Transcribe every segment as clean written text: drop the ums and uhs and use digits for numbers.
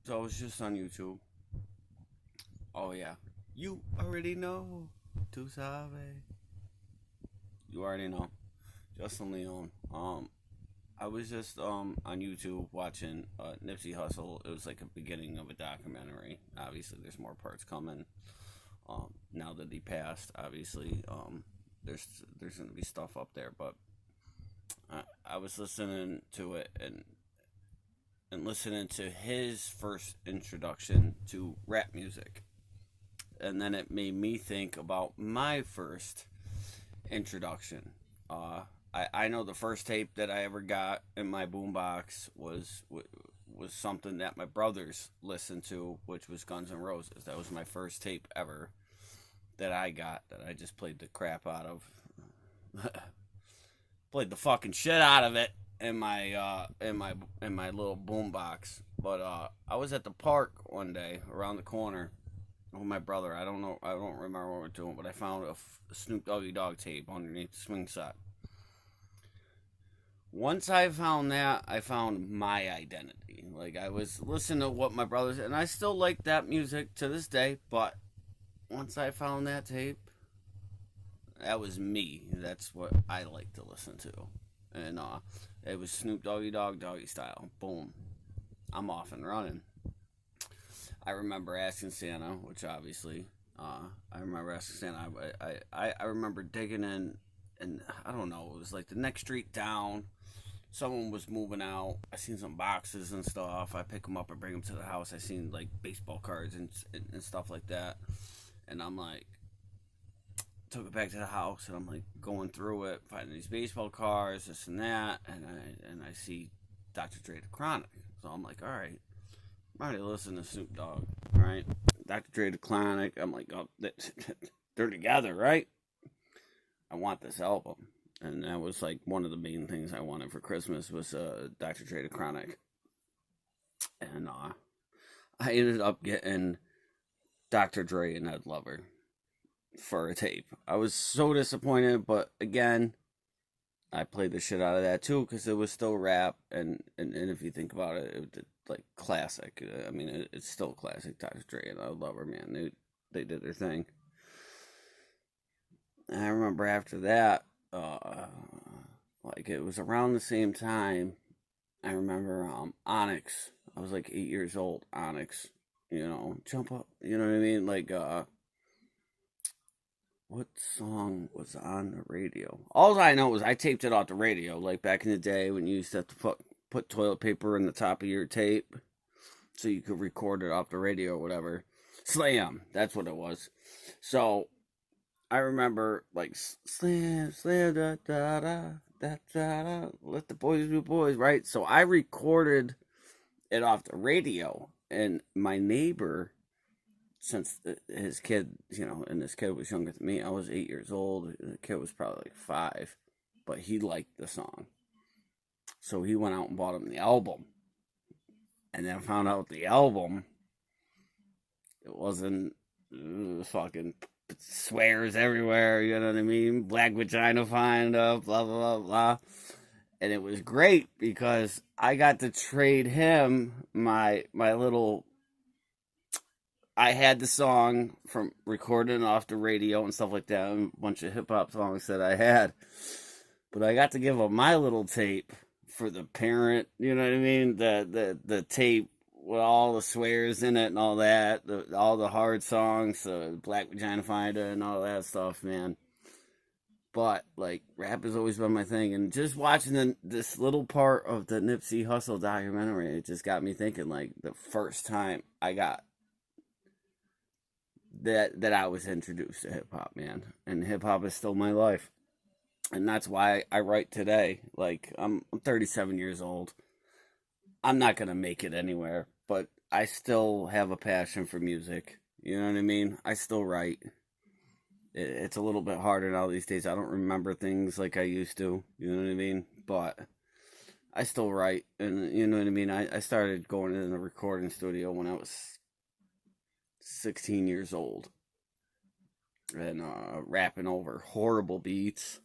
So I was just on YouTube. Oh yeah, you already know. Tu sabe. You already know. Justin Leon. I was just on YouTube watching Nipsey Hussle. It was like a beginning of a documentary. Obviously, there's more parts coming. Now that he passed, obviously, there's gonna be stuff up there. But I was listening to it and listening to his first introduction to rap music, and then it made me think about my first introduction. I know the first tape that I ever got in my boombox was something that my brothers listened to, which was Guns N' Roses. That was my first tape ever that I got, that I just played the crap out of. Played the fucking shit out of it in my little boombox. But I was at the park one day around the corner with my brother. I don't know. I don't remember what we were doing, but I found a Snoop Dogg tape underneath the swing set. Once I found that, I found my identity. Like, I was listening to what my brothers, and I still like that music to this day. But once I found that tape, that was me. That's what I like to listen to, and it was Snoop Doggy Style. Boom, I'm off and running. I remember asking Santa, which obviously, I remember asking Santa. I remember digging in, and I don't know. It was like the next street down. Someone was moving out. I seen some boxes and stuff. I pick them up and bring them to the house. I seen like baseball cards and stuff like that, and I'm like, took it back to the house, and I'm like going through it, finding these baseball cards, this and that, and I see Dr. Dre the Chronic. So I'm like, all right, I'm already listening to Snoop Dogg, all right? Dr. Dre the Chronic. I'm like, oh, they're together, right? I want this album, and that was like one of the main things I wanted for Christmas was Dr. Dre the Chronic, and I ended up getting Dr. Dre and Ed Lover for a tape. I was so disappointed, but again, I played the shit out of that too because it was still rap, and if you think about it, it was like classic. I mean, it's still classic. Dr. Dre and I love her, man. They did their thing. And I remember after that, like it was around the same time. I remember Onyx. I was like 8 years old. Onyx, jump up. You know what I mean? Like what song was on the radio? All I know is I taped it off the radio, like back in the day when you used to have to put toilet paper in the top of your tape so you could record it off the radio or whatever. Slam, that's what it was. So I remember like slam, slam, da da da, da da da. Let the boys be boys, right? So I recorded it off the radio, and my neighbor, since his kid, and this kid was younger than me. I was 8 years old. The kid was probably like 5, but he liked the song. So he went out and bought him the album. And then found out the album, it wasn't fucking swears everywhere, you know what I mean? Black vagina find up, blah, blah, blah, blah. And it was great because I got to trade him my little, I had the song from recording off the radio and stuff like that, and a bunch of hip hop songs that I had. But I got to give him my little tape for the parent, you know what I mean? The tape with all the swears in it and all that, all the hard songs, Black Vagina Finder and all that stuff, man. But like rap has always been my thing, and just watching this little part of the Nipsey Hussle documentary, it just got me thinking. Like the first time I got that I was introduced to hip hop, man. And hip hop is still my life. And that's why I write today. Like I'm 37 years old. I'm not going to make it anywhere, but I still have a passion for music. You know what I mean? I still write. It's a little bit harder now these days. I don't remember things like I used to. You know what I mean? But I still write. And you know what I mean? I started going in the recording studio when I was 16 years old, and rapping over horrible beats,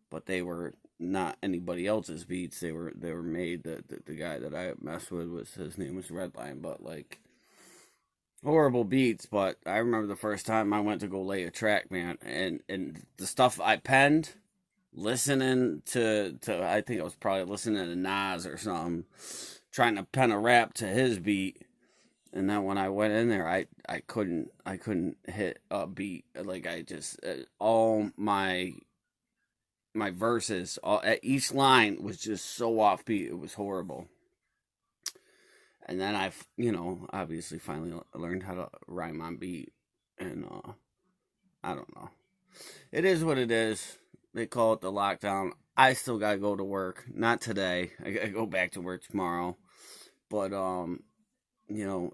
but they were not anybody else's beats. They were made. The guy that I messed with, was his name was Redline, but like horrible beats, but I remember the first time I went to go lay a track, man, and the stuff I penned, listening to I think I was probably listening to Nas or something, trying to pen a rap to his beat, and then when I went in there, I couldn't hit a beat. Like I just all my verses, at each line was just so offbeat. It was horrible. And then obviously finally learned how to rhyme on beat. And I don't know. It is what it is. They call it the lockdown. I still gotta go to work. Not today. I gotta go back to work tomorrow. But you know,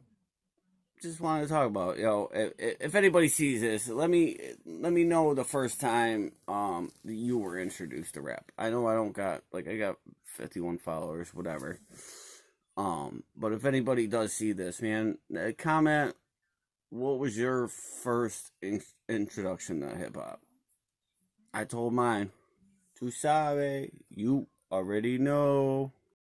just wanted to talk about, if anybody sees this, let me know the first time you were introduced to rap. I know I don't got, like, I got 51 followers, whatever. But if anybody does see this, man, comment what was your first introduction to hip hop. I told mine. Tu sabe, you already know.